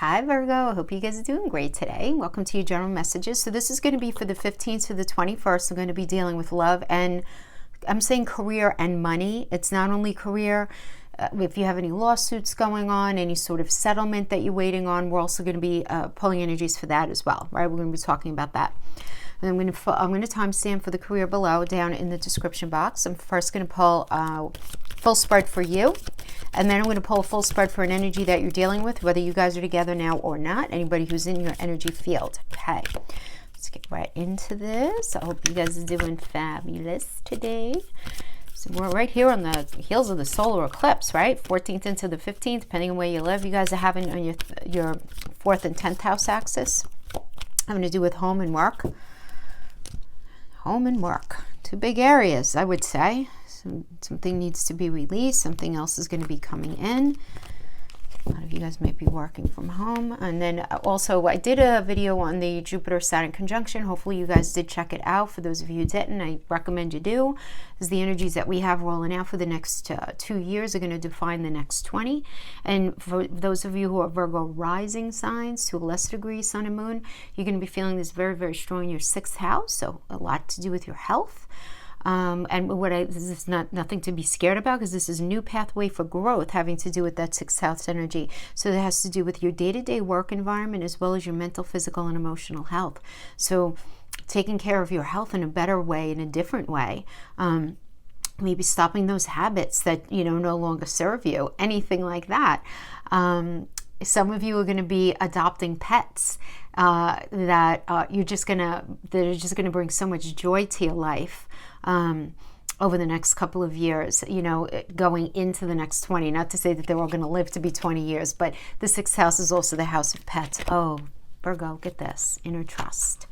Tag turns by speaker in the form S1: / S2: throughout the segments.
S1: Hi Virgo, I hope you guys are doing great today. Welcome to your general messages. So this is going to be for the 15th to the 21st. I'm going to be dealing with love, and I'm saying career and money. It's not only career. If you have any lawsuits going on, any sort of settlement that you're waiting on, we're also going to be pulling energies for that as well, right? We're going to be talking about that. And I'm going to timestamp for the career below down in the description box. I'm first going to pull full spread for you, and then I'm going to pull a full spread for an energy that you're dealing with, whether you guys are together now or not, anybody who's in your energy field. Okay, let's get right into this. I hope you guys are doing fabulous today. So we're right here on the heels of the solar eclipse, right? 14th into the 15th, depending on where you live. You guys are having on your 4th and 10th house axis. Having to do with home and work. Home and work. Two big areas, I would say. Something needs to be released. Something else is going to be coming in. A lot of you guys might be working from home. And then also, I did a video on the Jupiter-Saturn conjunction. Hopefully you guys did check it out. For those of you who didn't, I recommend you do. Because the energies that we have rolling out for the next 2 years are going to define the next 20. And for those of you who are Virgo rising signs, to a lesser degree, Sun and Moon, you're going to be feeling this very, very strong in your 6th house. So a lot to do with your health. And this is nothing to be scared about, because this is a new pathway for growth having to do with that 6th house energy. So it has to do with your day-to-day work environment as well as your mental, physical, and emotional health. So taking care of your health in a better way, in a different way. Maybe stopping those habits that, no longer serve you, anything like that. Some of you are going to be adopting pets that are just going to bring so much joy to your life over the next couple of years, going into the next 20. Not to say that they're all going to live to be 20 years, but the 6th house is also the house of pets. Oh, Virgo, get this. Inner trust.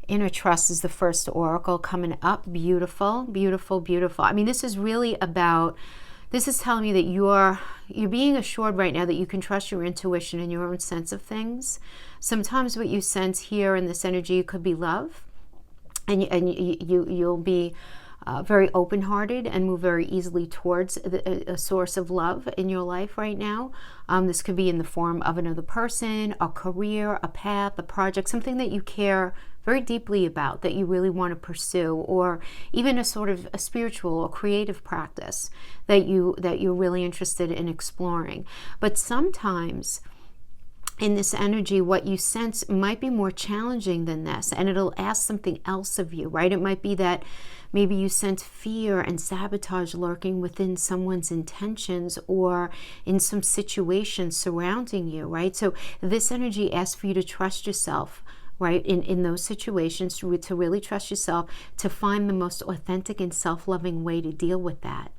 S1: Inner trust is the first oracle coming up. Beautiful, beautiful, beautiful. I mean, this is really about... This is telling me that you're being assured right now that you can trust your intuition and your own sense of things. Sometimes what you sense here in this energy could be love, and you'll be very open-hearted and move very easily towards a source of love in your life right now. This could be in the form of another person, a career, a path, a project, something that you care very deeply about, that you really want to pursue, or even a sort of a spiritual or creative practice that you're really interested in exploring. But sometimes in this energy, what you sense might be more challenging than this, and it'll ask something else of you, right? It might be that maybe you sense fear and sabotage lurking within someone's intentions or in some situation surrounding you, right? So this energy asks for you to trust yourself, right? In those situations, to really trust yourself, to find the most authentic and self-loving way to deal with that.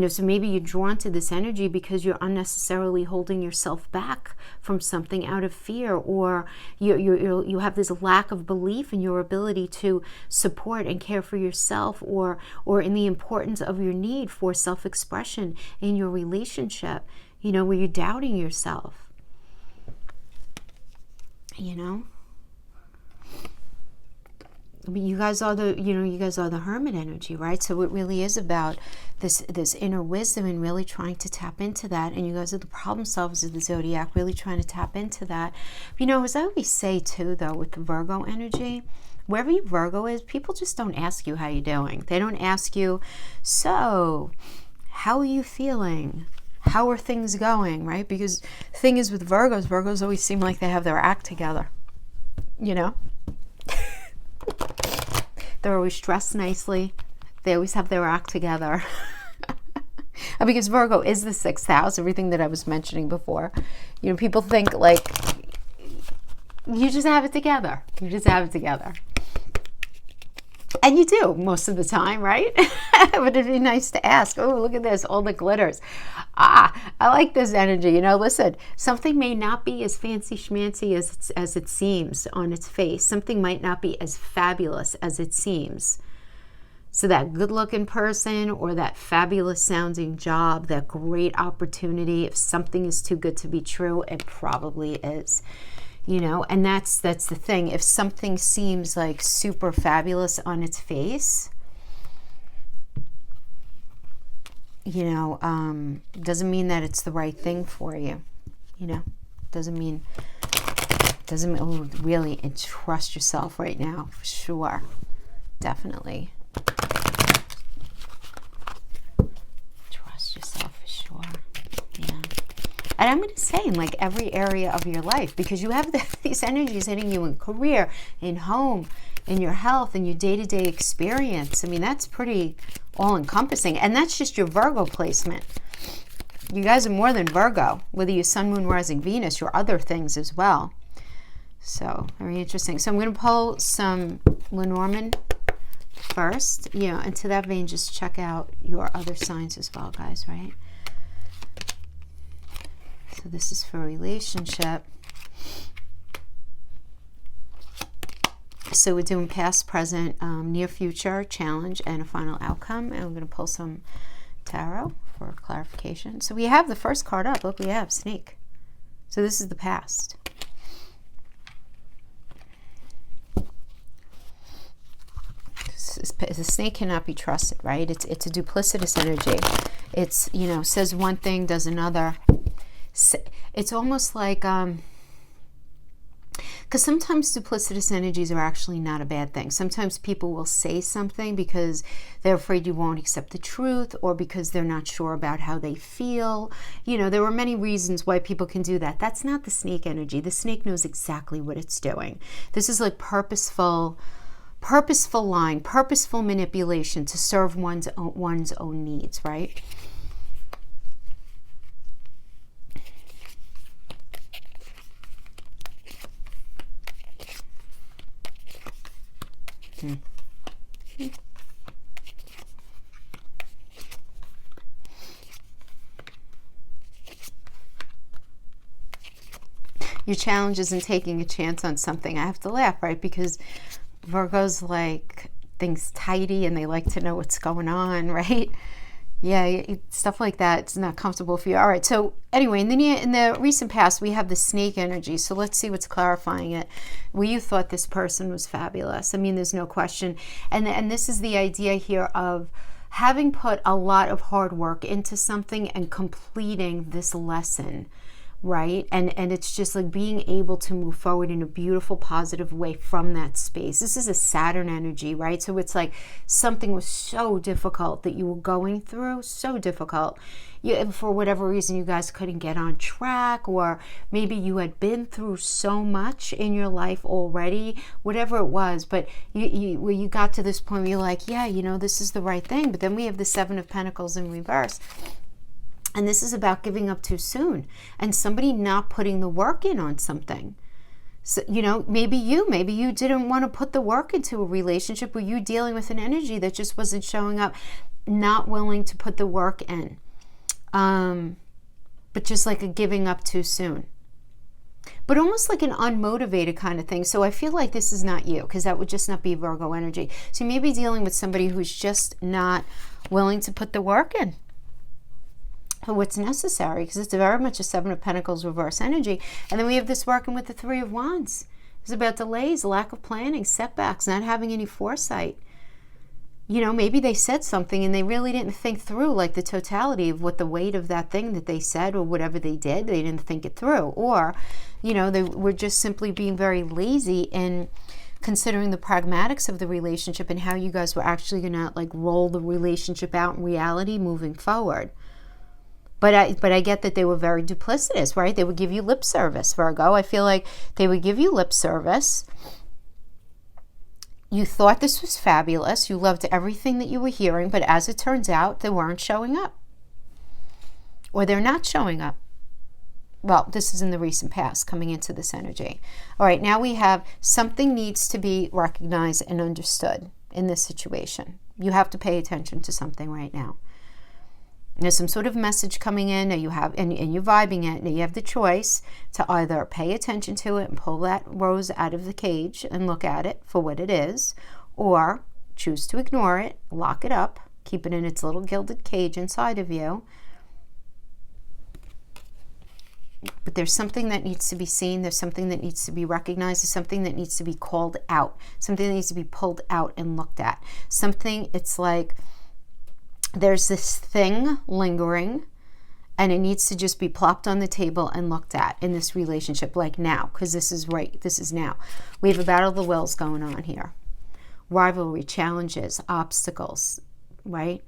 S1: So maybe you're drawn to this energy because you're unnecessarily holding yourself back from something out of fear, or you have this lack of belief in your ability to support and care for yourself, or in the importance of your need for self-expression in your relationship, where you're doubting yourself, You guys are the Harmon energy, right? So it really is about this inner wisdom and really trying to tap into that. And you guys are the problem solvers of the zodiac, really trying to tap into that. As I always say too, though, with the Virgo energy, wherever your Virgo is, people just don't ask you how you're doing. They don't ask you, so how are you feeling? How are things going, right? Because the thing is with Virgos always seem like they have their act together, They're always dressed nicely. They always have their act together. Because Virgo is the 6th house, everything that I was mentioning before. People think like, you just have it together. You just have it together. And you do most of the time, right? But it'd be nice to ask, oh, look at this, all the glitters. I like this energy. Listen, something may not be as fancy schmancy as it seems on its face. Something might not be as fabulous as it seems. So that good-looking person or that fabulous-sounding job, that great opportunity, if something is too good to be true, it probably is. And that's the thing. If something seems like super fabulous on its face, doesn't mean that it's the right thing for you, Doesn't mean really trust yourself right now, for sure. Definitely. Trust yourself for sure. Yeah. And I'm going to say in like every area of your life, because you have these energies hitting you in career, in home, in your health, in your day-to-day experience. I mean, that's pretty all-encompassing. And that's just your Virgo placement. You guys are more than Virgo, whether you're Sun, Moon, Rising, Venus, your other things as well. So, very interesting. So I'm going to pull some Lenormand first. Yeah, and to that vein, just check out your other signs as well, guys, right? So this is for a relationship. So we're doing past, present, near future, challenge, and a final outcome. And I'm going to pull some tarot for clarification. So we have the first card up. Look, we have snake. So this is the past. The snake cannot be trusted, right? It's a duplicitous energy. It's, you know, says one thing, does another. It's almost like, because sometimes duplicitous energies are actually not a bad thing. Sometimes people will say something because they're afraid you won't accept the truth, or because they're not sure about how they feel. You know, there are many reasons why people can do that. That's not the snake energy. The snake knows exactly what it's doing. This is like purposeful lying, purposeful manipulation to serve one's own needs, right? Your challenge isn't taking a chance on something. I have to laugh, right? Because Virgo's like things tidy and they like to know what's going on, right? Yeah, stuff like that. It's not comfortable for you. All right. So anyway, in the recent past, we have the snake energy. So let's see what's clarifying it. Well, you thought this person was fabulous. I mean, there's no question. And this is the idea here of having put a lot of hard work into something and completing this lesson, right? And it's just like being able to move forward in a beautiful, positive way from that space. This is a Saturn energy, right? So it's like something was so difficult that you were going through, so difficult. For whatever reason, you guys couldn't get on track, or maybe you had been through so much in your life already, whatever it was. But where you got to this point where you're like, yeah, you know, this is the right thing. But then we have the Seven of Pentacles in reverse. And this is about giving up too soon and somebody not putting the work in on something. So, you know, maybe you didn't want to put the work into a relationship, where you're dealing with an energy that just wasn't showing up, not willing to put the work in. But just like a giving up too soon. But almost like an unmotivated kind of thing. So I feel like this is not you, because that would just not be Virgo energy. So you may be dealing with somebody who's just not willing to put the work in. What's necessary, because it's very much a Seven of Pentacles reverse energy. And then we have this working with the Three of Wands. It's about delays, lack of planning, setbacks, not having any foresight. You know, maybe they said something and they really didn't think through like the totality of what the weight of that thing that they said or whatever they did, they didn't think it through. Or, you know, they were just simply being very lazy in considering the pragmatics of the relationship and how you guys were actually going to like roll the relationship out in reality moving forward. But I get that they were very duplicitous, right? They would give you lip service, Virgo. I feel like they would give you lip service. You thought this was fabulous. You loved everything that you were hearing, but as it turns out, they weren't showing up. Or they're not showing up. Well, this is in the recent past, coming into this energy. All right, now we have something needs to be recognized and understood in this situation. You have to pay attention to something right now. There's some sort of message coming in, and you're vibing it, and you have the choice to either pay attention to it and pull that rose out of the cage and look at it for what it is, or choose to ignore it, lock it up, keep it in its little gilded cage inside of you. But there's something that needs to be seen, there's something that needs to be recognized, there's something that needs to be called out, something that needs to be pulled out and looked at. Something, it's like there's this thing lingering, And it needs to just be plopped on the table and looked at in this relationship, like now, because this is right. This is now. We have a battle of the wills going on here. Rivalry, challenges, obstacles, right?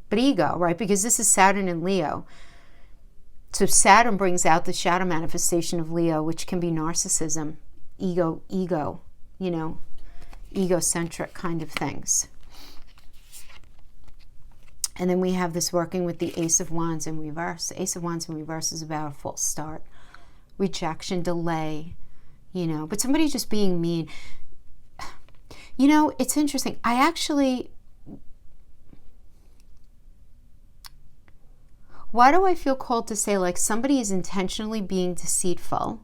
S1: But ego, right? Because this is Saturn and Leo. So Saturn brings out the shadow manifestation of Leo, which can be narcissism, ego, you know, egocentric kind of things. And then we have this working with the Ace of Wands in reverse. The Ace of Wands in reverse is about a false start, rejection, delay, you know, but somebody just being mean. You know, it's interesting. Why do I feel called to say like somebody is intentionally being deceitful?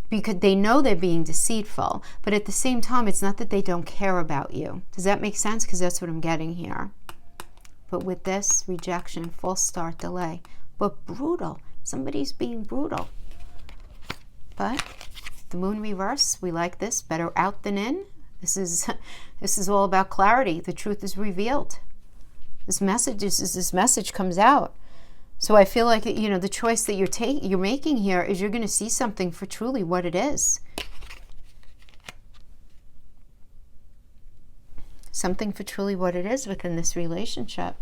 S1: Because they know they're being deceitful, but at the same time, it's not that they don't care about you. Does that make sense? Because that's what I'm getting here. But with this, rejection, false start, delay, but brutal. Somebody's being brutal. But the moon reverse, we like this. Better out than in. This is all about clarity. The truth is revealed. This message comes out. So I feel like, you know, the choice that you're making here is you're going to see something for truly what it is. Something for truly what it is within this relationship.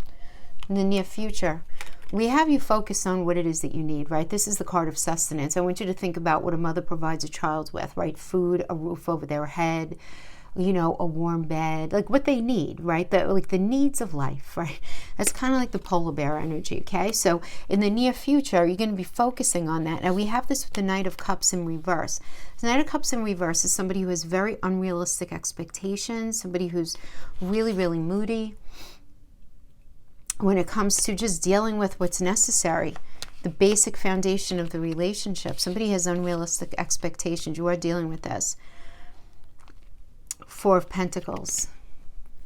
S1: In the near future, we have you focus on what it is that you need, right? This is the card of sustenance. I want you to think about what a mother provides a child with, right? Food, a roof over their head, you know, a warm bed, like what they need, right? Like the needs of life, right? That's kind of like the polar bear energy, okay? So in the near future, you're going to be focusing on that. Now we have this with the Knight of Cups in reverse. The Knight of Cups in reverse is somebody who has very unrealistic expectations, somebody who's really, really moody when it comes to just dealing with what's necessary, the basic foundation of the relationship. Somebody has unrealistic expectations. You are dealing with this. Four of Pentacles,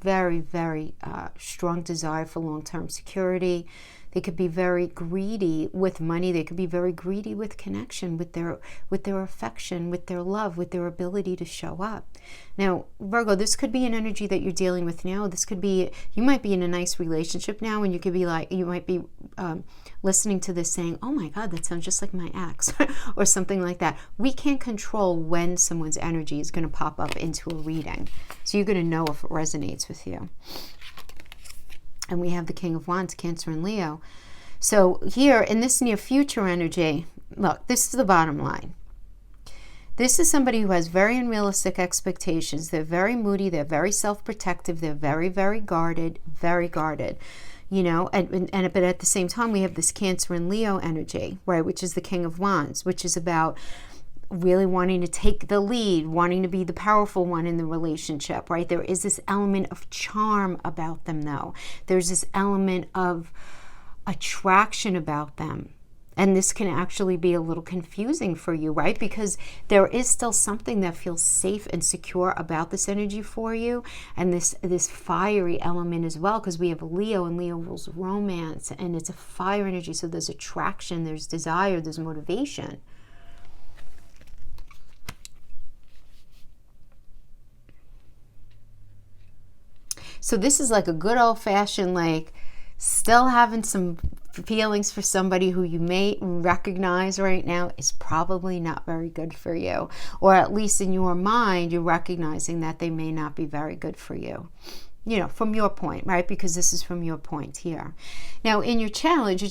S1: very, very strong desire for long-term security. They could be very greedy with money. They could be very greedy with connection, with their affection, with their love, with their ability to show up. Now, Virgo, this could be an energy that you're dealing with now. This could be, you might be in a nice relationship now, and you could be like, you might be listening to this saying, oh my God, that sounds just like my ex, or something like that. We can't control when someone's energy is going to pop up into a reading. So you're going to know if it resonates with you. And we have the King of Wands, Cancer and Leo. So here in this near future energy, look, this is the bottom line. This is somebody who has very unrealistic expectations. They're very moody. They're very self-protective. They're very, very guarded, you know, but at the same time, we have this Cancer and Leo energy, right, which is the King of Wands, which is about really wanting to take the lead, wanting to be the powerful one in the relationship, right? There is this element of charm about them, though. There's this element of attraction about them. And this can actually be a little confusing for you, right? Because there is still something that feels safe and secure about this energy for you. And this fiery element as well, because we have Leo, and Leo rules romance, and it's a fire energy. So there's attraction, there's desire, there's motivation. So this is like a good old-fashioned, like, still having some feelings for somebody who you may recognize right now is probably not very good for you. Or at least in your mind, you're recognizing that they may not be very good for you. You know, from your point, right? Because this is from your point here. Now, in your challenge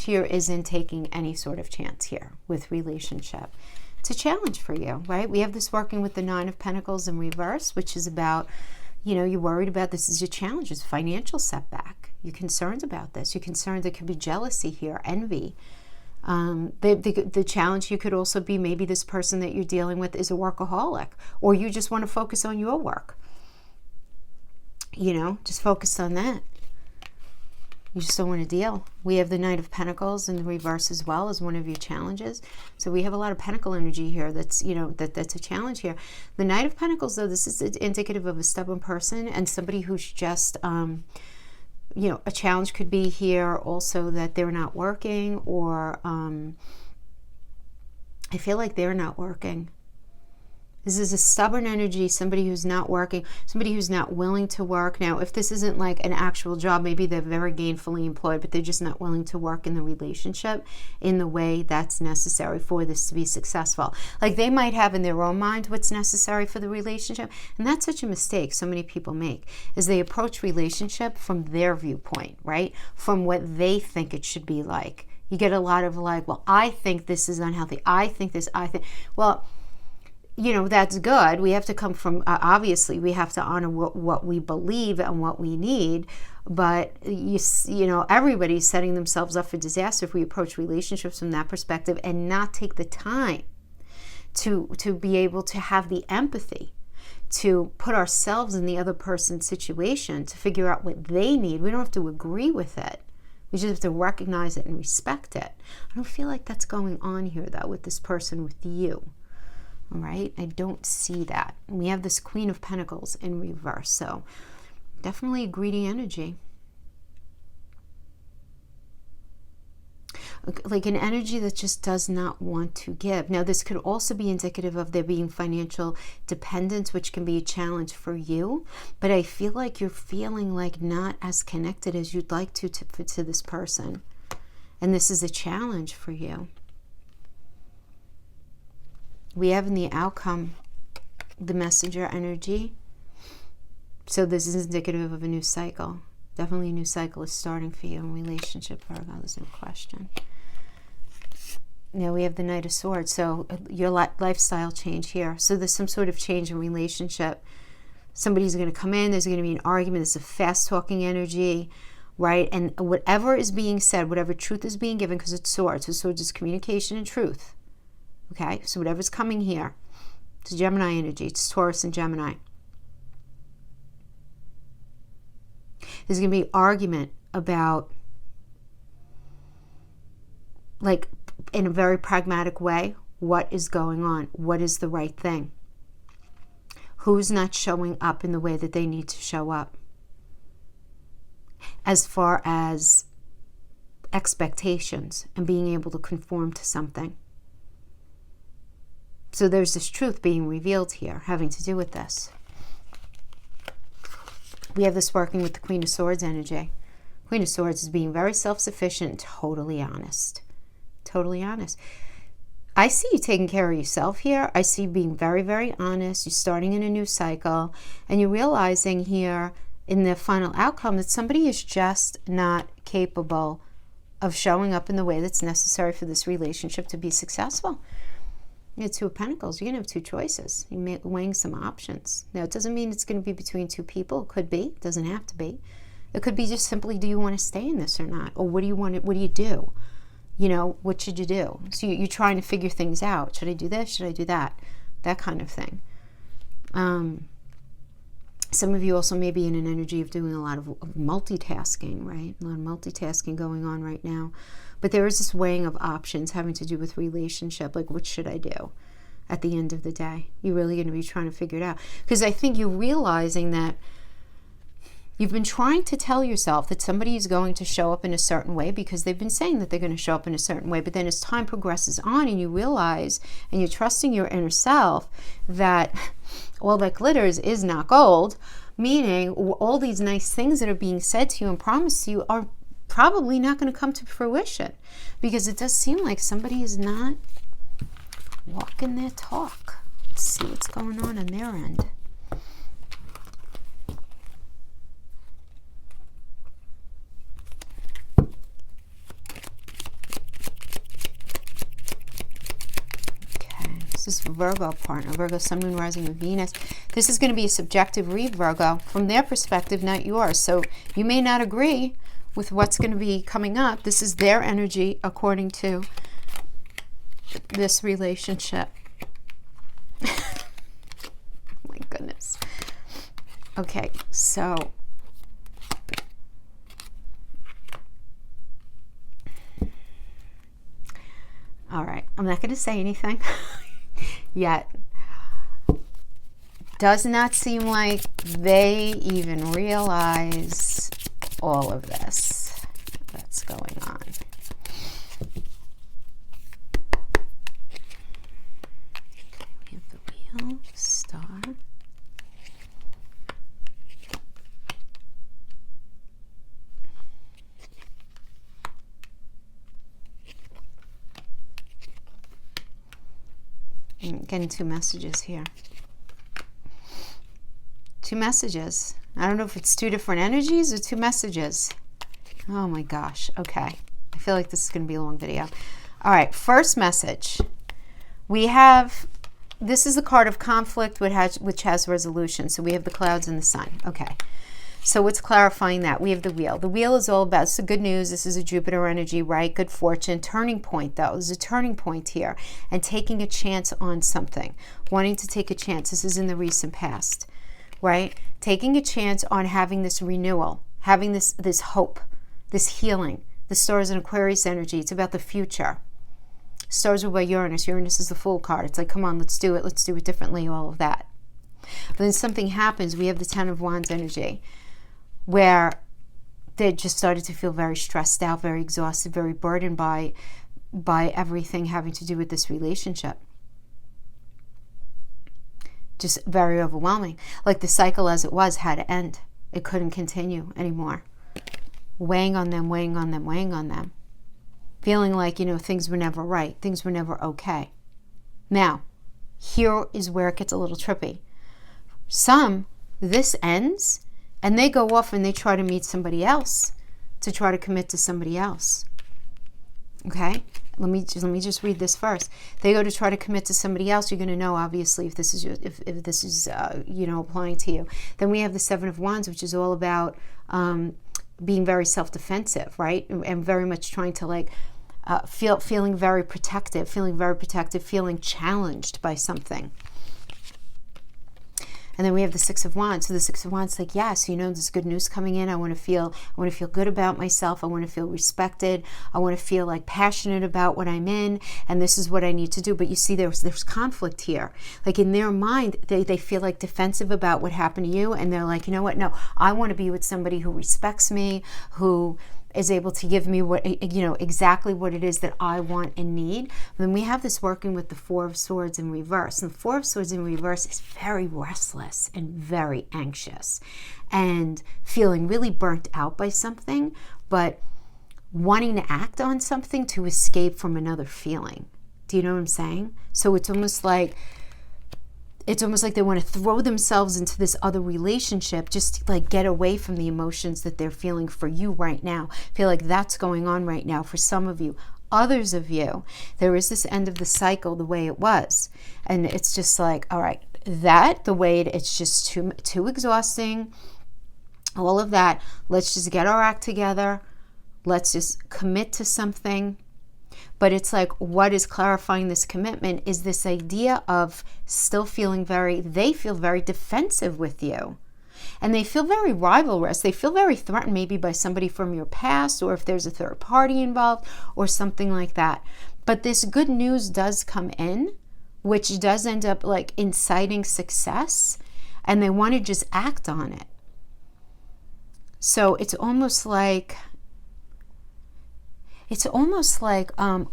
S1: here isn't taking any sort of chance here with relationship. It's a challenge for you, right? We have this working with the Nine of Pentacles in reverse, which is about, you know, you're worried about this is your challenge, it's financial setback. You're concerned about this. You're concerned there could be jealousy here, envy. The challenge here could also be maybe this person that you're dealing with is a workaholic, or you just want to focus on your work. You know, just focus on that. You just don't want to deal. We have the Knight of Pentacles in the reverse as well as one of your challenges. So we have a lot of Pentacle energy here that's, you know, that's a challenge here. The Knight of Pentacles, though, this is indicative of a stubborn person and somebody who's just, you know, a challenge could be here also that they're not working, or I feel like they're not working. This is a stubborn energy, somebody who's not working, somebody who's not willing to work. Now, if this isn't like an actual job, maybe they're very gainfully employed, but they're just not willing to work in the relationship in the way that's necessary for this to be successful. Like they might have in their own mind what's necessary for the relationship, and that's such a mistake so many people make, is they approach relationship from their viewpoint, right? From what they think it should be like. You get a lot of like, well, I think this is unhealthy. I think this, well, you know, that's good. We have to come from, obviously, we have to honor what we believe and what we need. But, you know, everybody's setting themselves up for disaster if we approach relationships from that perspective and not take the time to be able to have the empathy, to put ourselves in the other person's situation, to figure out what they need. We don't have to agree with it. We just have to recognize it and respect it. I don't feel like that's going on here, though, with this person, with you. All right, I don't see that. And we have this Queen of Pentacles in reverse, so definitely a greedy energy. Like an energy that just does not want to give. Now, this could also be indicative of there being financial dependence, which can be a challenge for you. But I feel like you're feeling like not as connected as you'd like to this person. And this is a challenge for you. We have in the outcome the Messenger energy. So this is indicative of a new cycle. Definitely a new cycle is starting for you in relationship, Virgo. There's no question. Now we have the Knight of Swords. So your lifestyle change here. So there's some sort of change in relationship. Somebody's going to come in. There's going to be an argument. There's a fast-talking energy, right? And whatever is being said, whatever truth is being given, because it's swords. So swords is communication and truth. Okay, so whatever's coming here, it's Gemini energy, it's Taurus and Gemini. There's going to be argument about, like, in a very pragmatic way, what is going on, what is the right thing, who's not showing up in the way that they need to show up, as far as expectations and being able to conform to something. So there's this truth being revealed here, having to do with this. We have this working with the Queen of Swords energy. Queen of Swords is being very self-sufficient and totally honest. Totally honest. I see you taking care of yourself here. I see you being very, very honest. You're starting in a new cycle. And you're realizing here in the final outcome that somebody is just not capable of showing up in the way that's necessary for this relationship to be successful. You have Two of Pentacles. You're going to have two choices. You're weighing some options. Now, it doesn't mean it's going to be between two people. It could be. It doesn't have to be. It could be just simply, do you want to stay in this or not? Or what do you want? What do you do? You know, what should you do? So you're trying to figure things out. Should I do this? Should I do that? That kind of thing. Some of you also may be in an energy of doing a lot of multitasking, right? A lot of multitasking going on right now. But there is this weighing of options having to do with relationship. Like, what should I do at the end of the day? You're really going to be trying to figure it out. Because I think you're realizing that you've been trying to tell yourself that somebody is going to show up in a certain way because they've been saying that they're going to show up in a certain way. But then as time progresses on and you realize and you're trusting your inner self that all that glitters is not gold, meaning all these nice things that are being said to you and promised to you are probably not going to come to fruition, because it does seem like somebody is not walking their talk. Let's see what's going on their end. This is Virgo partner, Virgo, Sun, Moon, Rising, and Venus. This is going to be a subjective read, Virgo, from their perspective, not yours. So you may not agree with what's going to be coming up. This is their energy according to this relationship. My goodness. Okay, so all right, I'm not going to say anything yet. Does not seem like they even realize all of this that's going on. We have the wheels. I'm getting two messages here. Two messages. I don't know if it's two different energies or two messages. Oh my gosh. Okay. I feel like this is going to be a long video. All right. First message. We have, this is the card of conflict, which has resolution. So we have the clouds and the sun. Okay. So what's clarifying that? We have the wheel. The wheel is all about, it's the good news. This is a Jupiter energy, right? Good fortune. Turning point, though. There's a turning point here. And taking a chance on something. Wanting to take a chance. This is in the recent past, right? Taking a chance on having this renewal. Having this hope. This healing. The stars in Aquarius energy. It's about the future. Stars are by Uranus. Uranus is the Fool card. It's like, come on, let's do it. Let's do it differently. All of that. But then something happens. We have the Ten of Wands energy, where they just started to feel very stressed out, very exhausted, very burdened by everything having to do with this relationship. Just very overwhelming. Like the cycle as it was had to end. It couldn't continue anymore. Weighing on them, weighing on them, weighing on them. Feeling like, things were never right. Things were never okay. Now, here is where it gets a little trippy. Some, this ends, and they go off and they try to meet somebody else, to try to commit to somebody else. Okay? Let me just read this first. They go to try to commit to somebody else. You're going to know, obviously, if this is applying to you. Then we have the Seven of Wands, which is all about being very self-defensive, right? And very much trying to feeling very protective, feeling challenged by something. And then we have the Six of Wands. So the Six of Wands, like, yes, there's good news coming in. I want to feel good about myself. I want to feel respected. I want to feel passionate about what I'm in, and this is what I need to do. But you see, there's conflict here. Like in their mind, they feel defensive about what happened to you, and they're like, you know what? No, I want to be with somebody who respects me, who is able to give me what, exactly what it is that I want and need. Then we have this working with the Four of Swords in reverse. And the Four of Swords in reverse is very restless and very anxious and feeling really burnt out by something, but wanting to act on something to escape from another feeling. Do you know what I'm saying? So it's almost like they want to throw themselves into this other relationship just to get away from the emotions that they're feeling for you right now. I feel like that's going on right now for some of you. Others of you, there is this end of the cycle the way it was. And it's just like, all right, it's just too exhausting. All of that. Let's just get our act together. Let's just commit to something. But it's like, what is clarifying this commitment is this idea of still feeling they feel very defensive with you. And they feel very rivalrous. They feel very threatened maybe by somebody from your past, or if there's a third party involved or something like that. But this good news does come in, which does end up inciting success, and they want to just act on it. So it's almost like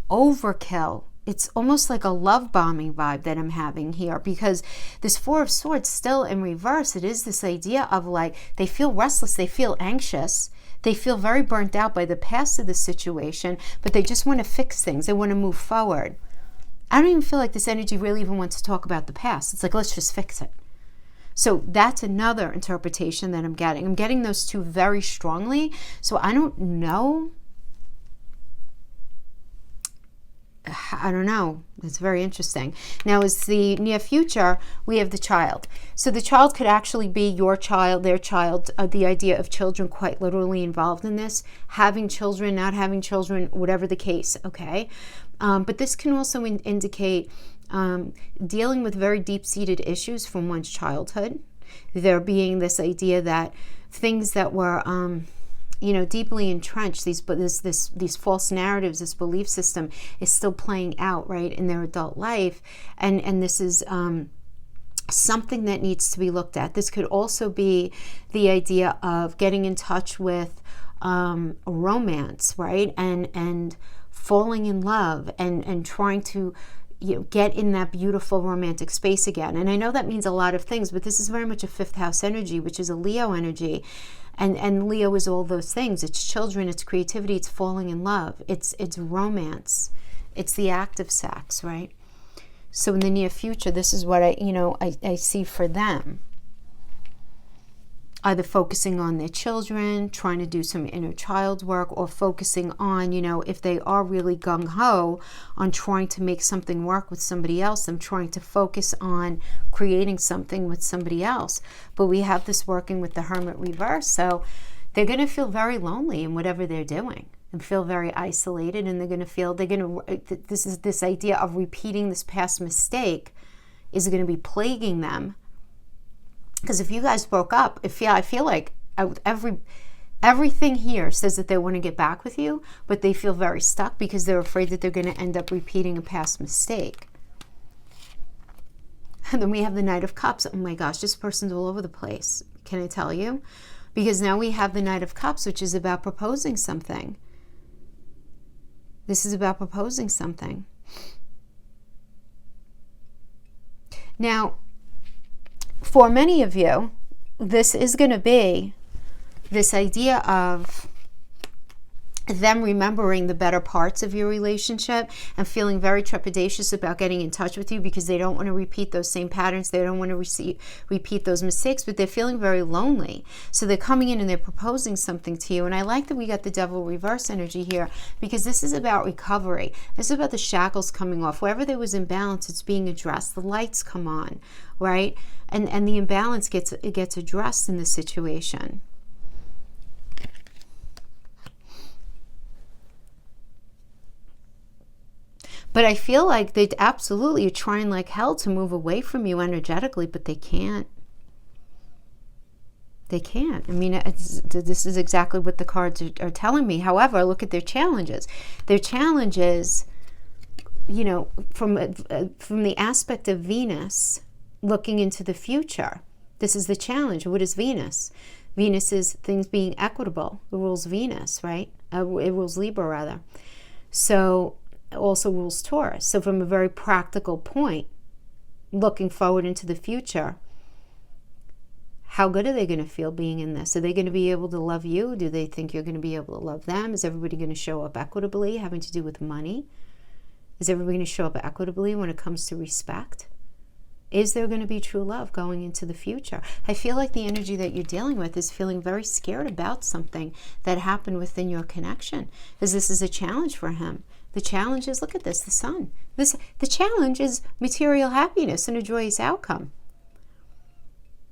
S1: overkill. It's almost like a love bombing vibe that I'm having here, because this Four of Swords still in reverse. It is this idea of they feel restless, they feel anxious, they feel very burnt out by the past of the situation, but they just want to fix things. They want to move forward. I don't even feel like this energy really even wants to talk about the past. It's like, let's just fix it. So that's another interpretation that I'm getting. I'm getting those two very strongly. So I don't know. It's very interesting. Now, as the near future, we have the child. So the child could actually be your child, their child. The idea of children quite literally involved in this. Having children, not having children, whatever the case, okay? But this can also indicate dealing with very deep-seated issues from one's childhood. There being this idea that things that were deeply entrenched, these false narratives, this belief system is still playing out, right, in their adult life. And this is something that needs to be looked at. This could also be the idea of getting in touch with romance, right, and falling in love and trying to get in that beautiful romantic space again. And I know that means a lot of things, but this is very much a fifth house energy, which is a Leo energy. And Leo is all those things. It's children, it's creativity, it's falling in love, it's romance, it's the act of sex, right? So in the near future, this is what I see for them. Either focusing on their children, trying to do some inner child work, or focusing on, if they are really gung-ho on trying to make something work with somebody else, them trying to focus on creating something with somebody else. But we have this working with the Hermit reverse, so they're going to feel very lonely in whatever they're doing and feel very isolated, and this idea of repeating this past mistake is going to be plaguing them. Because if you guys broke up, I feel like everything here says that they want to get back with you, but they feel very stuck because they're afraid that they're going to end up repeating a past mistake. And then we have the Knight of Cups. Oh my gosh, this person's all over the place. Can I tell you? Because now we have the Knight of Cups, which is about proposing something. This is about proposing something. Now, for many of you, this is going to be this idea of them remembering the better parts of your relationship and feeling very trepidatious about getting in touch with you because they don't want to repeat those same patterns. They don't want to repeat those mistakes, but they're feeling very lonely. So they're coming in and they're proposing something to you. And I like that we got the Devil reverse energy here, because this is about recovery. This is about the shackles coming off. Wherever there was imbalance, it's being addressed. The lights come on, right? And the imbalance gets addressed in this situation. But I feel like they absolutely are trying like hell to move away from you energetically, but they can't. They can't. I mean, this is exactly what the cards are telling me. However, look at their challenges. Their challenges, from the aspect of Venus looking into the future. This is the challenge. What is Venus? Venus is things being equitable. It rules Venus, right? It rules Libra, rather. So also rules Taurus. So from a very practical point, looking forward into the future, how good are they going to feel being in this? Are they going to be able to love you? Do they think you're going to be able to love them? Is everybody going to show up equitably, having to do with money? Is everybody going to show up equitably when it comes to respect? Is there going to be true love going into the future? I feel like the energy that you're dealing with is feeling very scared about something that happened within your connection, because this is a challenge for him. The challenge is, look at this, the Sun. The challenge is material happiness and a joyous outcome.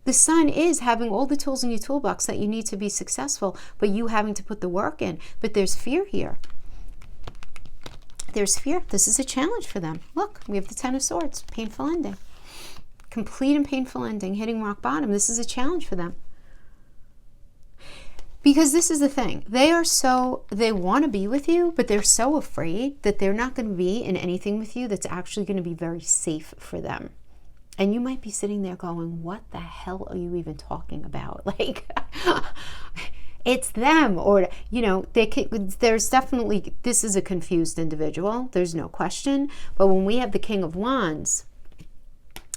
S1: The Sun is having all the tools in your toolbox that you need to be successful, but you having to put the work in. But there's fear here. There's fear. This is a challenge for them. Look, we have the Ten of Swords, painful ending. Complete and painful ending, hitting rock bottom. This is a challenge for them. Because this is the thing. They want to be with you, but they're so afraid that they're not going to be in anything with you that's actually going to be very safe for them. And you might be sitting there going, what the hell are you even talking about? Like, it's them. Or, there's definitely, this is a confused individual. There's no question. But when we have the King of Wands,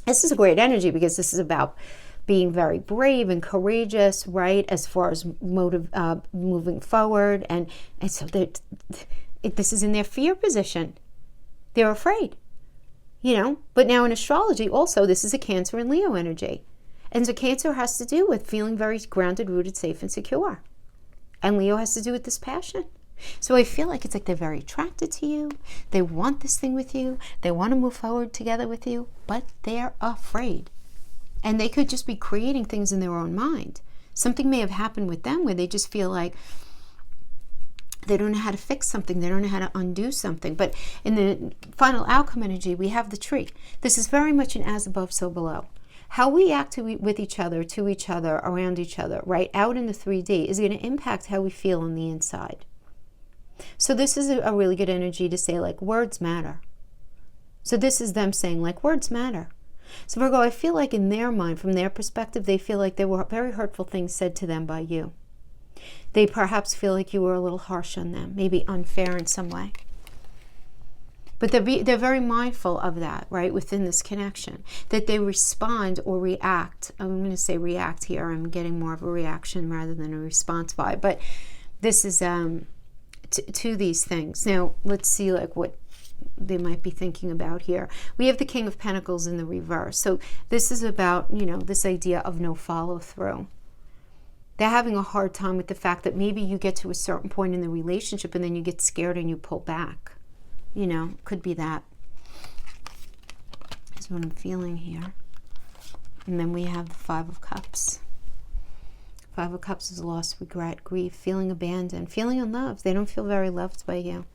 S1: this is a great energy, because this is about being very brave and courageous, right, as far as moving forward. And so this is in their fear position. They're afraid, But now in astrology, also, this is a Cancer and Leo energy. And so Cancer has to do with feeling very grounded, rooted, safe, and secure. And Leo has to do with this passion. So I feel like it's like they're very attracted to you. They want this thing with you. They want to move forward together with you, but they're afraid. And they could just be creating things in their own mind. Something may have happened with them where they just feel like they don't know how to fix something. They don't know how to undo something. But in the final outcome energy, we have the tree. This is very much an as above, so below. How we act with each other, to each other, around each other, right, out in the 3D is going to impact how we feel on the inside. So this is a really good energy to say, like, words matter. So this is them saying, like, words matter. So Virgo, I feel like in their mind, from their perspective, they feel like there were very hurtful things said to them by you. They perhaps feel like you were a little harsh on them, maybe unfair in some way. But they're very mindful of that, right, within this connection, that they respond or react. I'm going to say react here. I'm getting more of a reaction rather than a response vibe. But this is to these things. Now, let's see, like, what they might be thinking about here. We have the King of Pentacles in the reverse. So this is about, you know, this idea of no follow through. They're having a hard time with the fact that maybe you get to a certain point in the relationship and then you get scared and you pull back. You know, could be that. That's what I'm feeling here. And then we have the Five of Cups. Five of Cups is loss, regret, grief, feeling abandoned, feeling unloved. They don't feel very loved by you.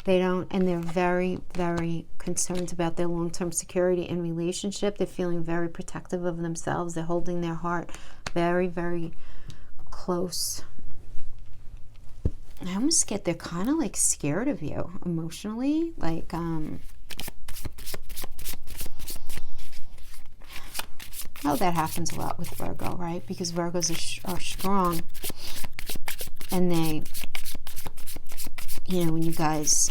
S1: They don't, and they're very, very concerned about their long-term security in relationship. They're feeling very protective of themselves. They're holding their heart very, very close. I almost get, they're kind of like scared of you emotionally. Like, oh, that happens a lot with Virgo, right? Because Virgos are strong. And they, you know, when you guys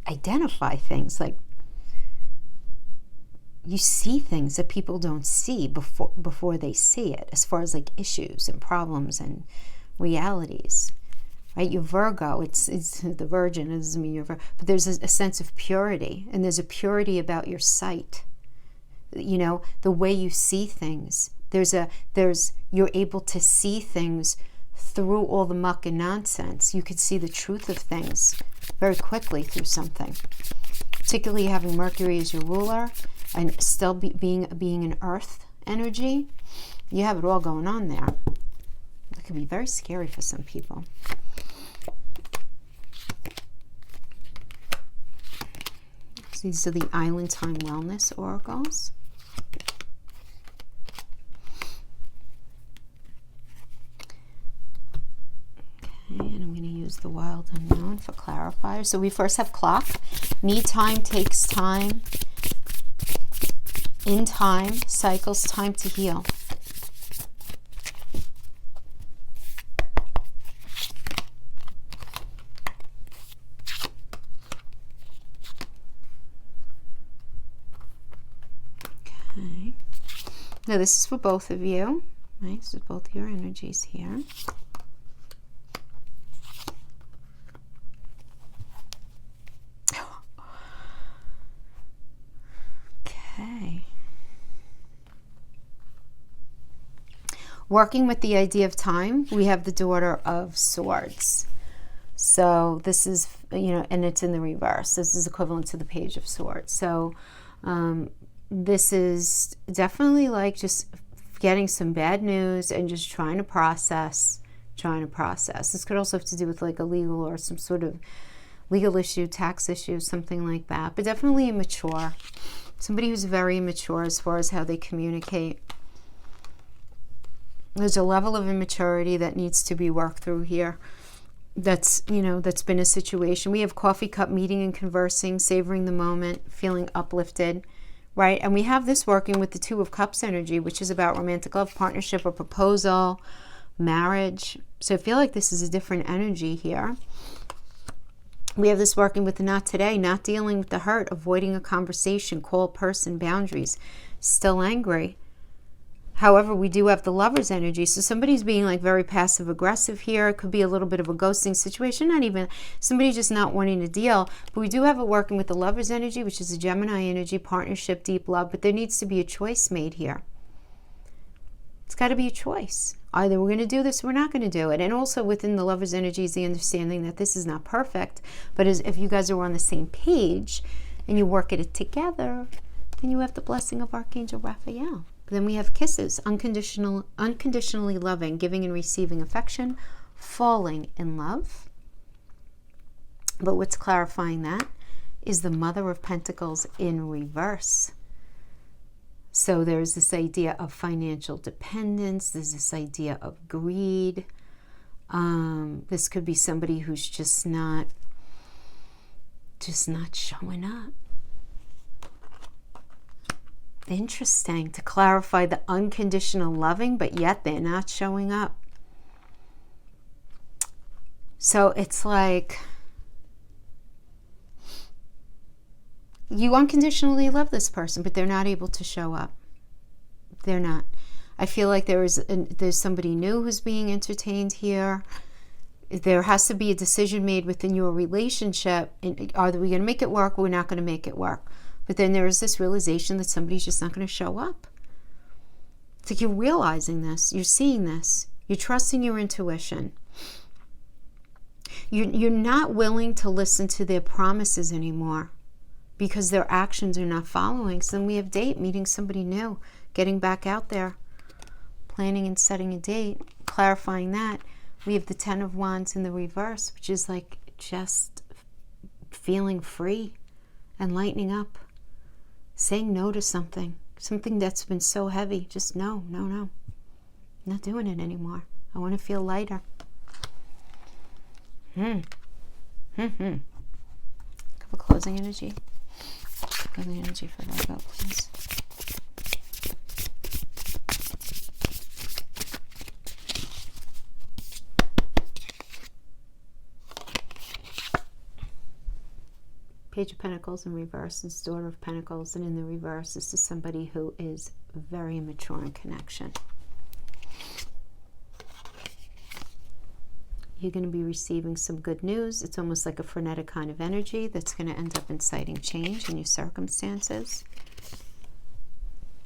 S1: identify things, like you see things that people don't see before they see it, as far as like issues and problems and realities, right? You're Virgo, it's the Virgin, it doesn't mean you're Virgo, but there's a sense of purity, and there's a purity about your sight. You know, the way you see things, you're able to see things through all the muck and nonsense. You could see the truth of things very quickly through something, particularly having Mercury as your ruler and still being an earth energy. You have it all going on there. It can be very scary for some people. So these are the Island Time Wellness Oracles. And I'm going to use the Wild Unknown for clarifier. So we first have clock. Need time, takes time. In time, cycles, time to heal. Okay. Now this is for both of you. Right? This is both your energies here. Working with the idea of time, we have the Daughter of Swords. So this is, you know, and it's in the reverse. This is equivalent to the Page of Swords. So this is definitely like just getting some bad news and just trying to process. This could also have to do with like a legal or some sort of legal issue, tax issue, something like that. But definitely immature. Somebody who's very immature as far as how they communicate. There's a level of immaturity that needs to be worked through here. That's, you know, that's been a situation. We have coffee cup, meeting and conversing, savoring the moment, feeling uplifted, right? And we have this working with the Two of Cups energy, which is about romantic love, partnership, or proposal, marriage. So I feel like this is a different energy here. We have this working with the not today, not dealing with the hurt, avoiding a conversation, cold person, boundaries, still angry. However, we do have the Lover's energy. So somebody's being like very passive aggressive here. It could be a little bit of a ghosting situation. Not even somebody just not wanting to deal. But we do have it working with the Lover's energy, which is a Gemini energy, partnership, deep love. But there needs to be a choice made here. It's got to be a choice. Either we're going to do this or we're not going to do it. And also within the Lover's energy is the understanding that this is not perfect. But as if you guys are on the same page and you work at it together, then you have the blessing of Archangel Raphael. Then we have kisses, unconditionally loving, giving and receiving affection, falling in love. But what's clarifying that is the Mother of Pentacles in reverse. So there's this idea of financial dependence. There's this idea of greed. This could be somebody who's just not showing up. Interesting to clarify the unconditional loving, but yet they're not showing up. So it's like you unconditionally love this person, but they're not able to show up. They're not. I feel like there's somebody new who's being entertained here. There has to be a decision made within your relationship. Are we going to make it work or we're not going to make it work? But then there is this realization that somebody's just not going to show up. It's like you're realizing this. You're seeing this. You're trusting your intuition. You're not willing to listen to their promises anymore because their actions are not following. So then we have date, meeting somebody new, getting back out there, planning and setting a date, clarifying that. We have the 10 of Wands in the reverse, which is like just feeling free and lightening up, saying no to something that's been so heavy. Just no. I'm not doing it anymore. I want to feel lighter. Have a closing energy. Closing energy for Virgo, please. Page of Pentacles in reverse is Daughter of Pentacles, and in the reverse this is somebody who is very immature in connection. You're going to be receiving some good news. It's almost like a frenetic kind of energy that's going to end up inciting change in your circumstances.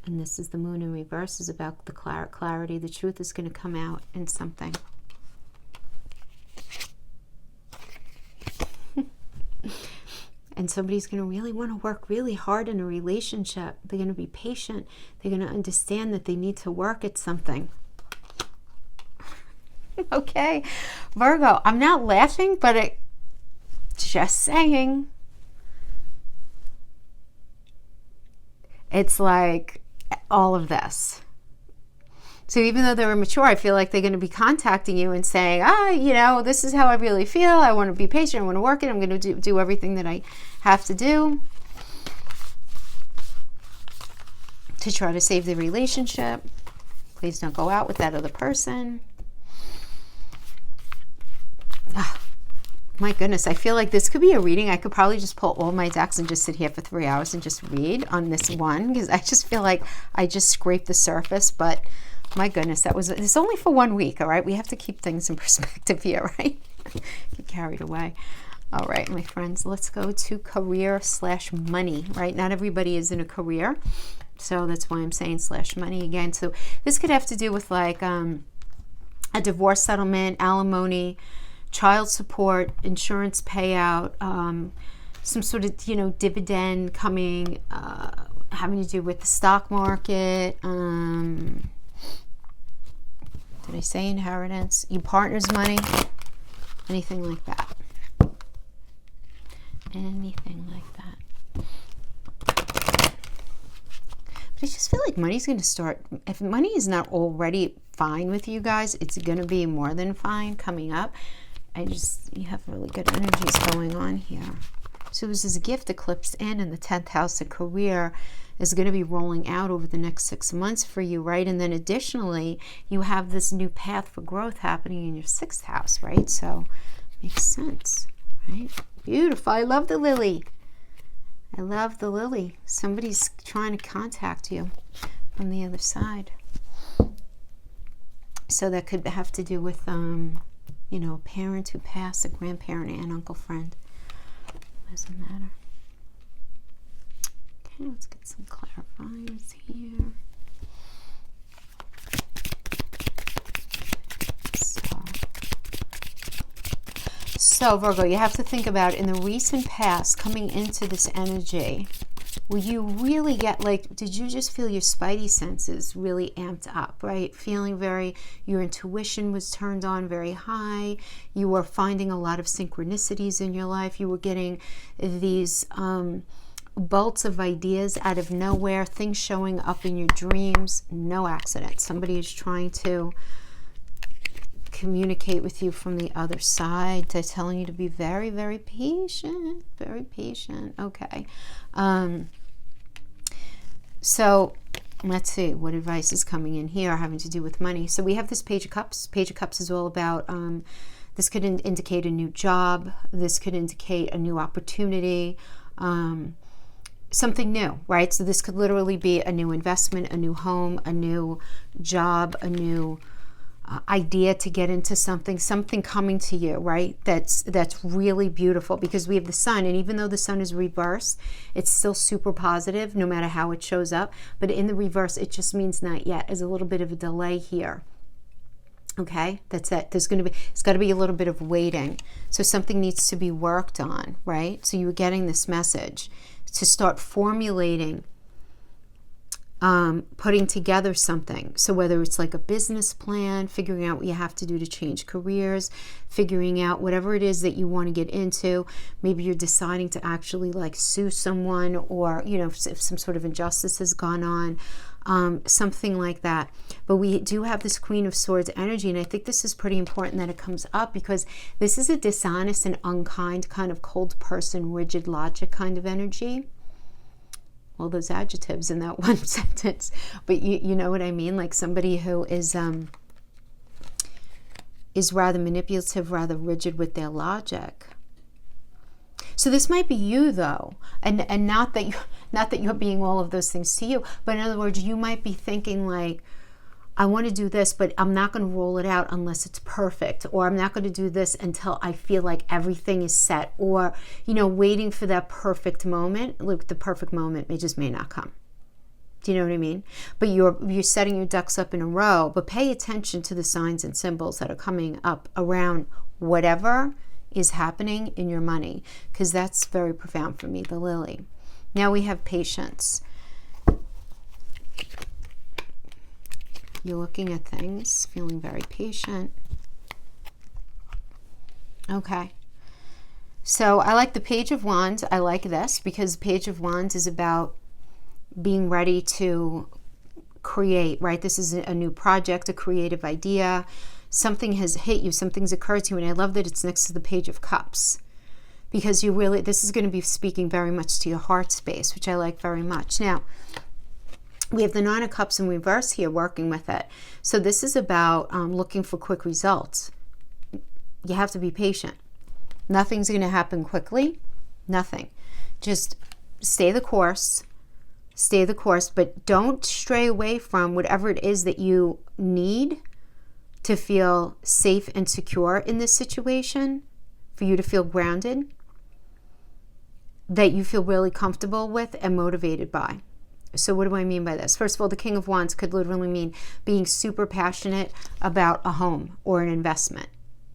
S1: And this is the Moon in reverse, is about the clarity. The truth is going to come out in something. And somebody's going to really want to work really hard in a relationship. They're going to be patient. They're going to understand that they need to work at something. Okay, Virgo, I'm not laughing, but just saying. It's like all of this. So even though they're immature, I feel like they're going to be contacting you and saying, this is how I really feel. I want to be patient. I want to work it. I'm going to do everything that I have to do to try to save the relationship. Please don't go out with that other person. Oh, my goodness, I feel like this could be a reading. I could probably just pull all my decks and just sit here for 3 hours and just read on this one, because I just feel like I just scraped the surface. But my goodness, it's only for 1 week, all right? We have to keep things in perspective here, right? Get carried away. All right, my friends, let's go to career/money, right? Not everybody is in a career, so that's why I'm saying /money again. So this could have to do with like a divorce settlement, alimony, child support, insurance payout, some sort of, dividend coming, having to do with the stock market. Did I say inheritance? Your partner's money? Anything like that. Anything like that. But I just feel like money's going to start, if money is not already fine with you guys, it's going to be more than fine coming up. You have really good energies going on here. So this is a gift eclipse in the 10th house of career is going to be rolling out over the next 6 months for you, right? And then additionally, you have this new path for growth happening in your 6th house, right? So makes sense, right? Beautiful. I love the lily. I love the lily. Somebody's trying to contact you from the other side. So that could have to do with a parent who passed, a grandparent, aunt, uncle, friend. Doesn't matter. Okay, let's get some clarifiers here. So Virgo, you have to think about in the recent past, coming into this energy, will you really get did you just feel your spidey senses really amped up, right? Feeling your intuition was turned on very high. You were finding a lot of synchronicities in your life. You were getting these bolts of ideas out of nowhere, things showing up in your dreams. No accident. Somebody is trying to communicate with you from the other side. They're telling you to be very, very patient. Very patient. Okay. So let's see what advice is coming in here having to do with money. So we have this Page of Cups. Page of Cups is all about, this could indicate a new job. This could indicate a new opportunity, something new, right? So this could literally be a new investment, a new home, a new job, a new idea to get into something coming to you, right? That's really beautiful, because we have the sun, and even though the sun is reversed, it's still super positive no matter how it shows up. But in the reverse, it just means not yet. There's a little bit of a delay here. Okay, that's it. It's got to be a little bit of waiting. So something needs to be worked on, right? So you were getting this message to start formulating, putting together something. So whether it's like a business plan, figuring out what you have to do to change careers, figuring out whatever it is that you want to get into. Maybe you're deciding to actually like sue someone, or, you know, if some sort of injustice has gone on, something like that. But we do have this Queen of Swords energy, and I think this is pretty important that it comes up, because this is a dishonest and unkind kind of cold person, rigid logic kind of energy. All those adjectives in that one sentence, but you know what I mean, like somebody who is rather manipulative, rather rigid with their logic. So this might be you, though, and not that you're being all of those things to you, but in other words, you might be thinking like, I want to do this, but I'm not going to roll it out unless it's perfect, or I'm not going to do this until I feel like everything is set, or, you know, waiting for that perfect moment. Look, the perfect moment may not come. Do you know what I mean? But you're setting your ducks up in a row, but pay attention to the signs and symbols that are coming up around whatever is happening in your money, because that's very profound for me, the Lily. Now we have patience. You're looking at things, feeling very patient. Okay. So I like the Page of Wands. I like this because the Page of Wands is about being ready to create, right? This is a new project, a creative idea. Something has hit you, something's occurred to you, and I love that it's next to the Page of Cups, because this is going to be speaking very much to your heart space, which I like very much. Now, we have the Nine of Cups in reverse here, working with it. So this is about looking for quick results. You have to be patient. Nothing's going to happen quickly. Nothing. Just stay the course. Stay the course, but don't stray away from whatever it is that you need to feel safe and secure in this situation, for you to feel grounded, that you feel really comfortable with and motivated by. So what do I mean by this? First of all, the King of Wands could literally mean being super passionate about a home or an investment,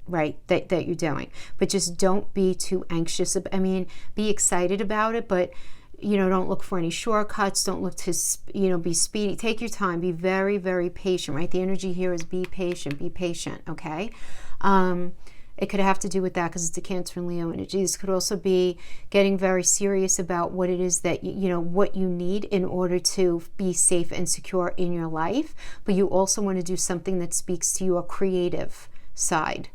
S1: right, that you're doing. But just don't be too anxious. I mean, be excited about it, but, you know, don't look for any shortcuts. Don't look to, you know, be speedy. Take your time. Be very, very patient, right? The energy here is be patient, okay? It could have to do with that because it's a Cancer and Leo energy. This could also be getting very serious about what it is that, you know, what you need in order to be safe and secure in your life. But you also want to do something that speaks to your creative side,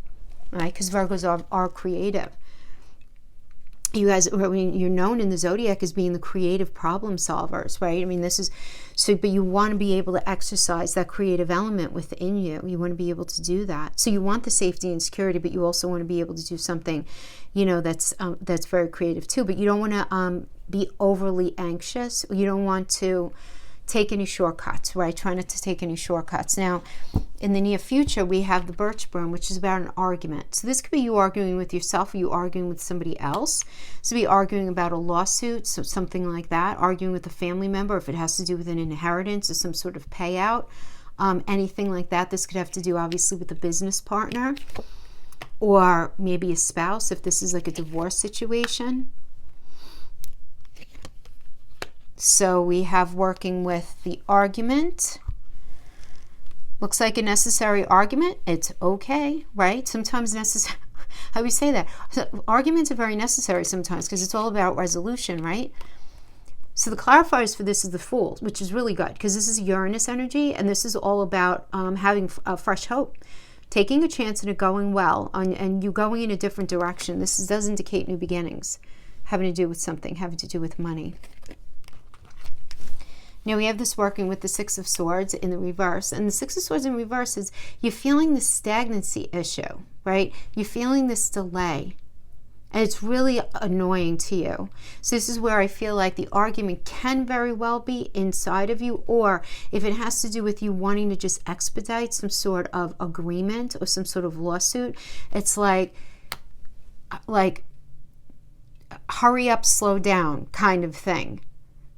S1: right? Because Virgos are creative. You guys, I mean, you're known in the zodiac as being the creative problem solvers, right? I mean, this is so, but you want to be able to exercise that creative element within you. You want to be able to do that. So you want the safety and security, but you also want to be able to do something, you know, that's very creative too. But you don't want to be overly anxious. You don't want to take any shortcuts, right? Try not to take any shortcuts. Now, in the near future, we have the Birch Broom, which is about an argument. So this could be you arguing with yourself, or you arguing with somebody else. So be arguing about a lawsuit, so something like that, arguing with a family member, if it has to do with an inheritance or some sort of payout, anything like that. This could have to do, obviously, with a business partner, or maybe a spouse, if this is like a divorce situation. So we have working with the argument. Looks like a necessary argument. It's okay, right? Sometimes necessary. How we say that? So arguments are very necessary sometimes because it's all about resolution, right? So the clarifiers for this is the Fool, which is really good because this is Uranus energy, and this is all about having a fresh hope, taking a chance and it going well, and you going in a different direction. This does indicate new beginnings, having to do with something, having to do with money. Now we have this working with the Six of Swords in the reverse. And the Six of Swords in reverse is you're feeling the stagnancy issue, right? You're feeling this delay. And it's really annoying to you. So this is where I feel like the argument can very well be inside of you, or if it has to do with you wanting to just expedite some sort of agreement or some sort of lawsuit, it's like hurry up, slow down kind of thing.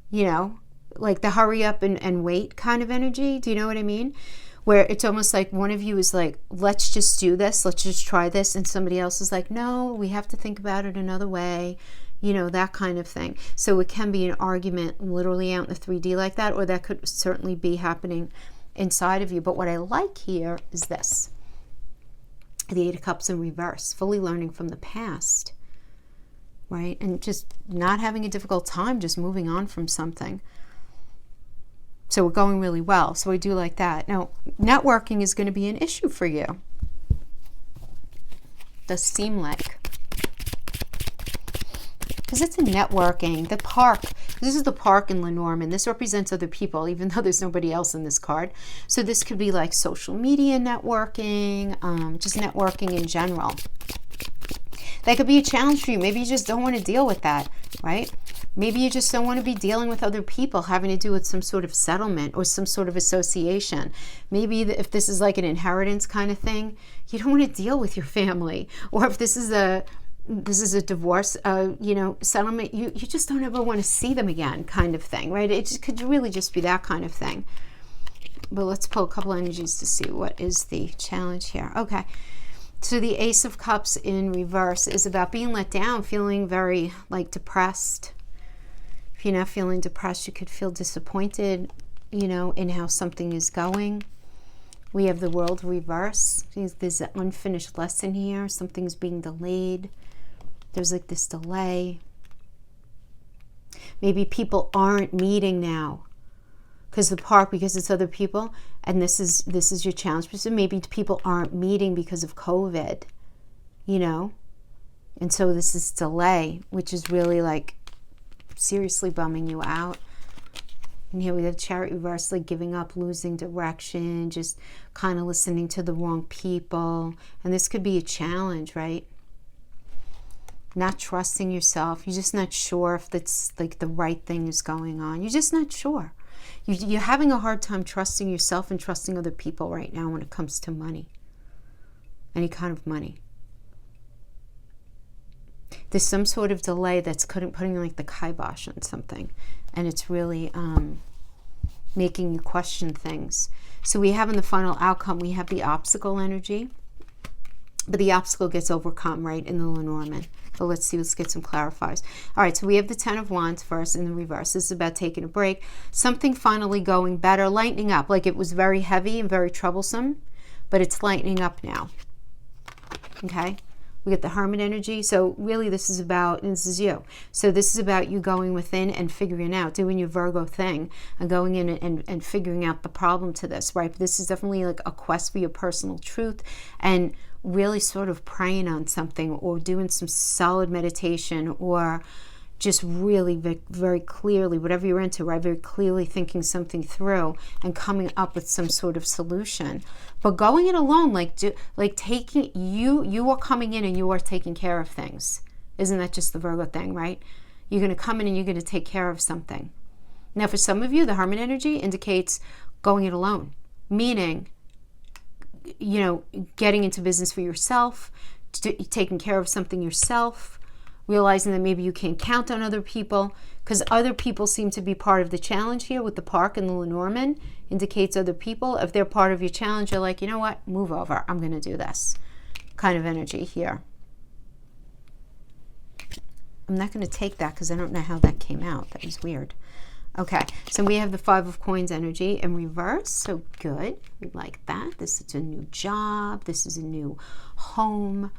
S1: You know, like the hurry up and wait kind of energy. Do you know what I mean? Where it's almost like one of you is like, let's just do this, let's just try this, and somebody else is like, no, we have to think about it another way, you know, that kind of thing. So it can be an argument literally out in the 3D like that, or that could certainly be happening inside of you. But what I like here is this, the 8 of Cups in reverse, fully learning from the past, right? And just not having a difficult time, just moving on from something. So we're going really well. So I do like that. Now, networking is going to be an issue for you. Does seem like. Because it's a networking. The park. This is the park in Lenormand. This represents other people, even though there's nobody else in this card. So this could be like social media networking, just networking in general. That could be a challenge for you. Maybe you just don't want to deal with that, right? Maybe you just don't want to be dealing with other people having to do with some sort of settlement or some sort of association. Maybe if this is like an inheritance kind of thing, you don't want to deal with your family. Or if this is a divorce, you know, settlement, you just don't ever want to see them again kind of thing, right? It just could really just be that kind of thing. But let's pull a couple energies to see what is the challenge here. Okay. So the Ace of Cups in reverse is about being let down, feeling very like depressed. If you're not feeling depressed, you could feel disappointed, you know, in how something is going. We have the World reverse. There's an unfinished lesson here. Something's being delayed. There's like this delay. Maybe people aren't meeting now because it's other people, and this is your challenge. So maybe people aren't meeting because of COVID, you know, and so this is delay, which is really like seriously bumming you out. And here we have Chariot reverse, like giving up, losing direction, just kind of listening to the wrong people. And this could be a challenge, right? Not trusting yourself. You're just not sure if that's like the right thing is going on. You're just not sure. You're having a hard time trusting yourself and trusting other people right now when it comes to money. Any kind of money. There's some sort of delay that's putting like the kibosh on something. And it's really making you question things. So we have in the final outcome, we have the obstacle energy. But the obstacle gets overcome, right, in the Lenormand. So let's get some clarifiers. All right, so we have the 10 of Wands first in the reverse. This is about taking a break. Something finally going better, lightening up. Like it was very heavy and very troublesome, but it's lightening up now. Okay? We get the Harmon Energy. So really this is about, and this is you. So this is about you going within and figuring out, doing your Virgo thing and going in and figuring out the problem to this, right? This is definitely like a quest for your personal truth and really sort of praying on something or doing some solid meditation or just really very clearly, whatever you're into, right? Very clearly thinking something through and coming up with some sort of solution. But going it alone, like taking, you are coming in and you are taking care of things. Isn't that just the Virgo thing, right? You're going to come in and you're going to take care of something. Now, for some of you, the Harmon Energy indicates going it alone, meaning, you know, getting into business for yourself, taking care of something yourself, realizing that maybe you can't count on other people because other people seem to be part of the challenge here with the park and the Lenormand indicates other people. If they're part of your challenge, you're like, you know what, move over. I'm going to do this kind of energy here. I'm not going to take that because I don't know how that came out. That was weird. Okay, so we have the 5 of Coins energy in reverse. So good. We like that. This is a new job. This is a new home.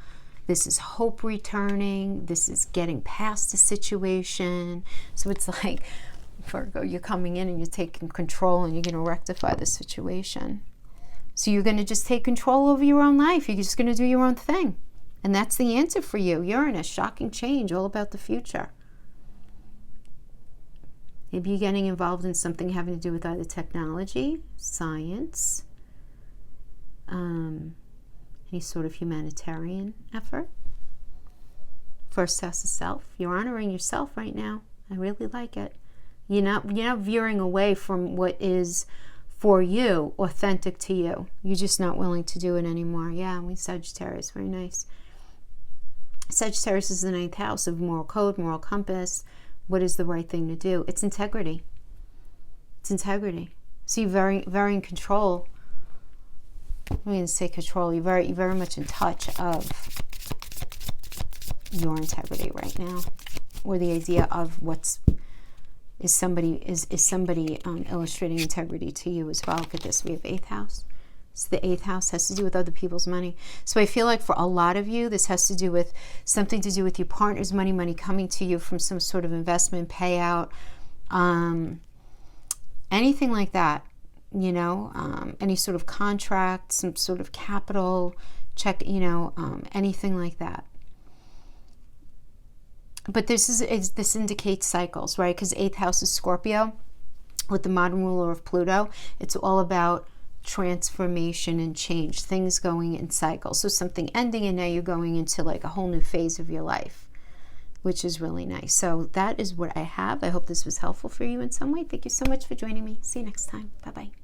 S1: This is hope returning. This is getting past the situation. So it's like, Virgo, you're coming in and you're taking control and you're going to rectify the situation. So you're going to just take control over your own life. You're just going to do your own thing. And that's the answer for you. Uranus, shocking change, all about the future. Maybe you're getting involved in something having to do with either technology, science, any sort of humanitarian effort. First house is self. You're honoring yourself right now. I really like it. You're not veering away from what is for you, authentic to you. You're just not willing to do it anymore. Yeah, we Sagittarius, very nice. Sagittarius is the 9th house of moral code, moral compass. What is the right thing to do? It's integrity. It's integrity. So you're very in control. I mean, say control. You're very much in touch of your integrity right now, or the idea of is somebody illustrating integrity to you as well. Look at this. We have 8th house. So the 8th house has to do with other people's money. So I feel like for a lot of you, this has to do with something to do with your partner's money, money coming to you from some sort of investment, payout, anything like that, you know, any sort of contract, some sort of capital check, you know, anything like that. But this indicates cycles, right? Because 8th house is Scorpio with the modern ruler of Pluto. It's all about transformation and change, things going in cycles. So something ending and now you're going into like a whole new phase of your life, which is really nice. So that is what I have. I hope this was helpful for you in some way. Thank you so much for joining me. See you next time. Bye-bye.